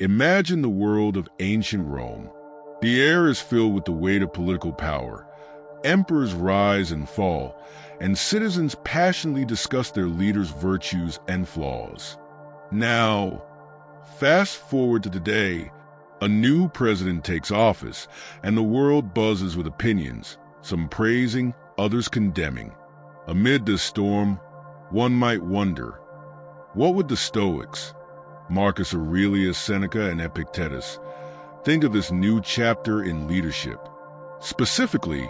Imagine the world of ancient Rome. The air is filled with the weight of political power. Emperors rise and fall, and citizens passionately discuss their leaders' virtues and flaws. Now, fast forward to today, a new president takes office, and the world buzzes with opinions, some praising, others condemning. Amid this storm, one might wonder, what would the Stoics, Marcus Aurelius, Seneca, and Epictetus, think of this new chapter in leadership? Specifically,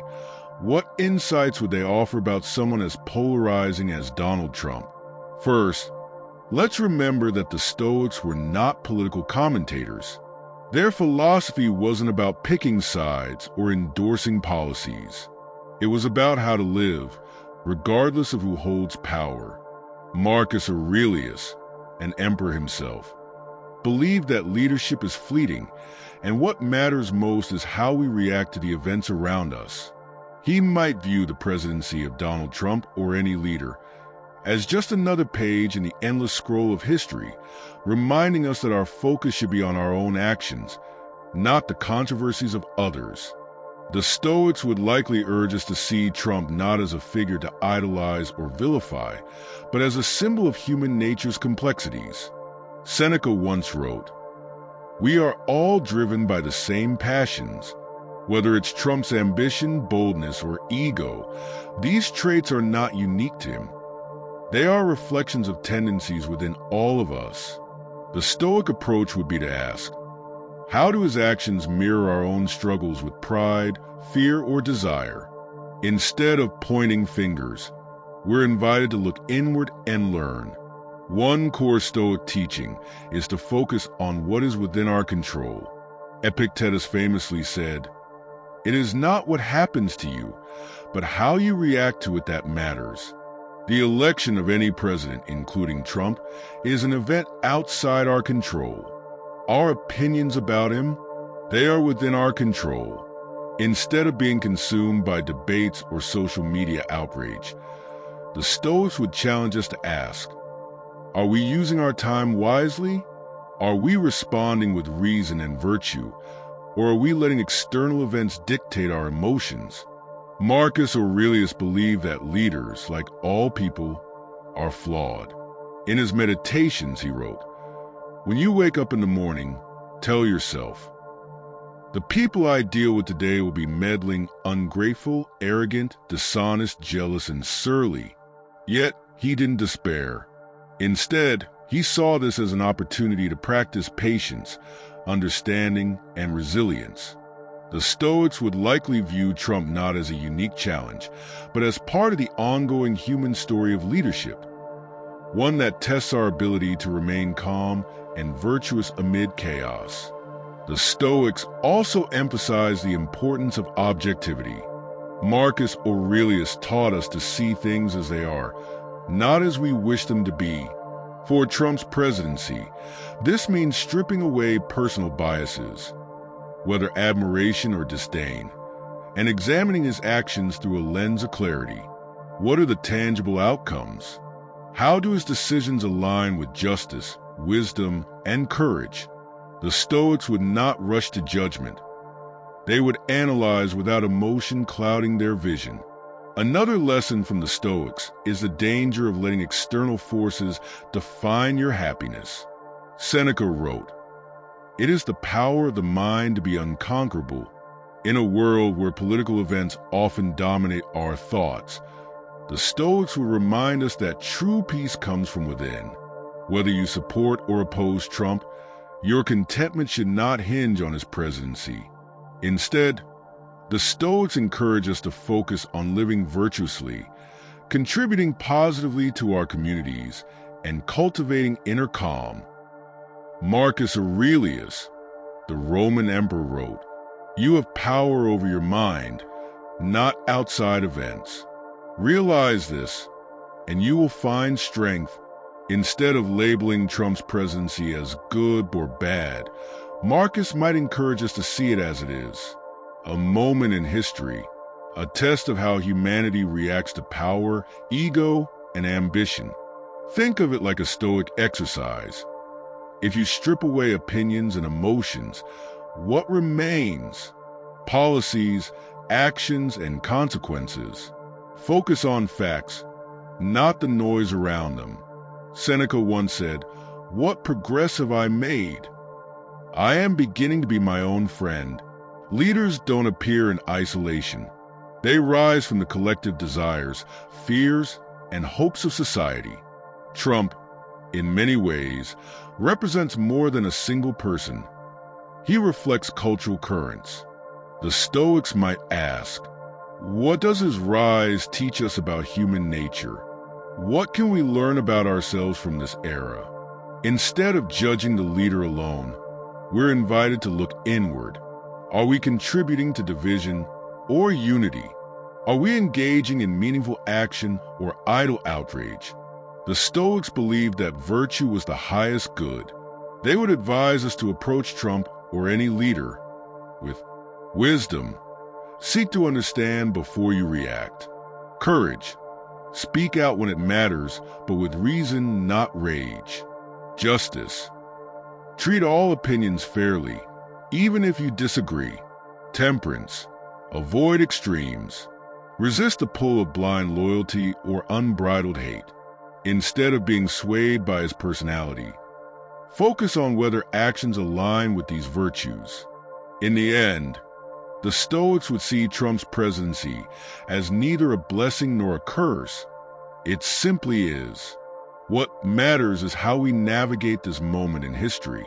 what insights would they offer about someone as polarizing as Donald Trump? First, let's remember that the Stoics were not political commentators. Their philosophy wasn't about picking sides or endorsing policies. It was about how to live, regardless of who holds power. Marcus Aurelius, an emperor himself, believed that leadership is fleeting, and what matters most is how we react to the events around us. He might view the presidency of Donald Trump or any leader as just another page in the endless scroll of history, reminding us that our focus should be on our own actions, not the controversies of others. The Stoics would likely urge us to see Trump not as a figure to idolize or vilify, but as a symbol of human nature's complexities. Seneca once wrote, "We are all driven by the same passions. Whether it's Trump's ambition, boldness, or ego, these traits are not unique to him. They are reflections of tendencies within all of us." The Stoic approach would be to ask, how do his actions mirror our own struggles with pride, fear, or desire? Instead of pointing fingers, we're invited to look inward and learn. One core Stoic teaching is to focus on what is within our control. Epictetus famously said, "It is not what happens to you, but how you react to it that matters." The election of any president, including Trump, is an event outside our control. Our opinions about him, they are within our control. Instead of being consumed by debates or social media outrage, the Stoics would challenge us to ask, are we using our time wisely? Are we responding with reason and virtue? Or are we letting external events dictate our emotions? Marcus Aurelius believed that leaders, like all people, are flawed. In his Meditations, he wrote, "When you wake up in the morning, tell yourself, the people I deal with today will be meddling, ungrateful, arrogant, dishonest, jealous, and surly." Yet, he didn't despair. Instead, he saw this as an opportunity to practice patience, understanding, and resilience. The Stoics would likely view Trump not as a unique challenge, but as part of the ongoing human story of leadership, one that tests our ability to remain calm and virtuous amid chaos. The Stoics also emphasize the importance of objectivity. Marcus Aurelius taught us to see things as they are, not as we wish them to be. For Trump's presidency, this means stripping away personal biases, whether admiration or disdain, and examining his actions through a lens of clarity. What are the tangible outcomes? How do his decisions align with justice, wisdom, and courage? The Stoics would not rush to judgment. They would analyze without emotion clouding their vision. Another lesson from the Stoics is the danger of letting external forces define your happiness. Seneca wrote, "It is the power of the mind to be unconquerable." In a world where political events often dominate our thoughts, the Stoics will remind us that true peace comes from within. Whether you support or oppose Trump, your contentment should not hinge on his presidency. Instead, the Stoics encourage us to focus on living virtuously, contributing positively to our communities, and cultivating inner calm. Marcus Aurelius, the Roman emperor, wrote, "You have power over your mind, not outside events. Realize this, and you will find strength." Instead of labeling Trump's presidency as good or bad, Marcus might encourage us to see it as it is, a moment in history, a test of how humanity reacts to power, ego, and ambition. Think of it like a Stoic exercise. If you strip away opinions and emotions, what remains? Policies, actions, and consequences. Focus on facts, not the noise around them. Seneca once said, "What progress have I made? I am beginning to be my own friend." Leaders don't appear in isolation. They rise from the collective desires, fears, and hopes of society. Trump, in many ways, represents more than a single person. He reflects cultural currents. The Stoics might ask, what does his rise teach us about human nature? What can we learn about ourselves from this era? Instead of judging the leader alone, we're invited to look inward. Are we contributing to division or unity? Are we engaging in meaningful action or idle outrage? The Stoics believed that virtue was the highest good. They would advise us to approach Trump or any leader with wisdom. Seek to understand before you react. Courage. Speak out when it matters, but with reason, not rage. Justice. Treat all opinions fairly, even if you disagree. Temperance. Avoid extremes. Resist the pull of blind loyalty or unbridled hate. Instead of being swayed by his personality, focus on whether actions align with these virtues. In the end, the Stoics would see Trump's presidency as neither a blessing nor a curse. It simply is. What matters is how we navigate this moment in history.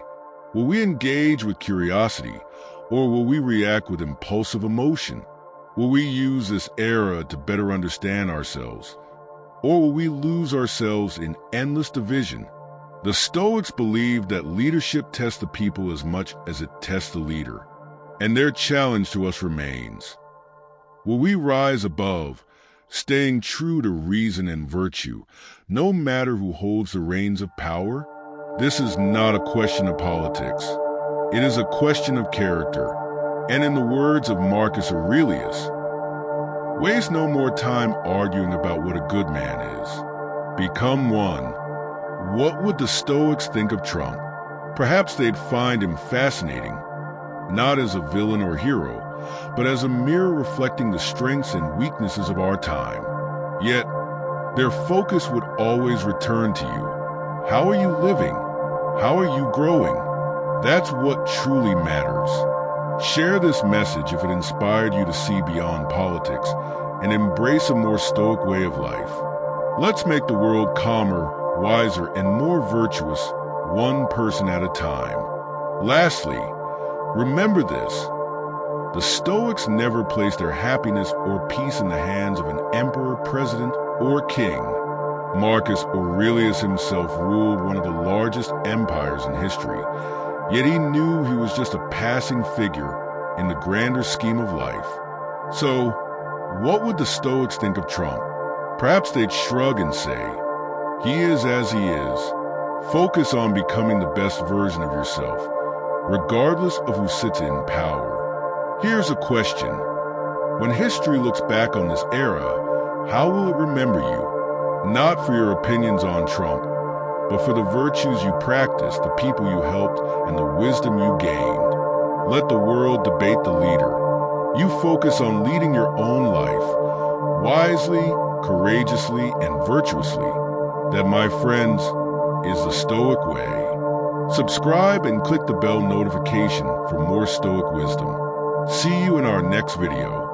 Will we engage with curiosity, or will we react with impulsive emotion? Will we use this era to better understand ourselves, or will we lose ourselves in endless division? The Stoics believed that leadership tests the people as much as it tests the leader, and their challenge to us remains. Will we rise above, staying true to reason and virtue, no matter who holds the reins of power? This is not a question of politics. It is a question of character. And in the words of Marcus Aurelius, waste no more time arguing about what a good man is. Become one. What would the Stoics think of Trump? Perhaps they'd find him fascinating, not as a villain or hero, but as a mirror reflecting the strengths and weaknesses of our time. Yet, their focus would always return to you. How are you living? How are you growing? That's what truly matters. Share this message if it inspired you to see beyond politics and embrace a more stoic way of life. Let's make the world calmer, wiser, and more virtuous, one person at a time. Lastly, remember this. The Stoics never placed their happiness or peace in the hands of an emperor, president, or king. Marcus Aurelius himself ruled one of the largest empires in history, yet he knew he was just a passing figure in the grander scheme of life. So, what would the Stoics think of Trump? Perhaps they'd shrug and say, "He is as he is." Focus on becoming the best version of yourself, regardless of who sits in power. Here's a question. When history looks back on this era, how will it remember you? Not for your opinions on Trump, but for the virtues you practiced, the people you helped, and the wisdom you gained. Let the world debate the leader. You focus on leading your own life, wisely, courageously, and virtuously. That, my friends, is the Stoic way. Subscribe and click the bell notification for more Stoic wisdom. See you in our next video.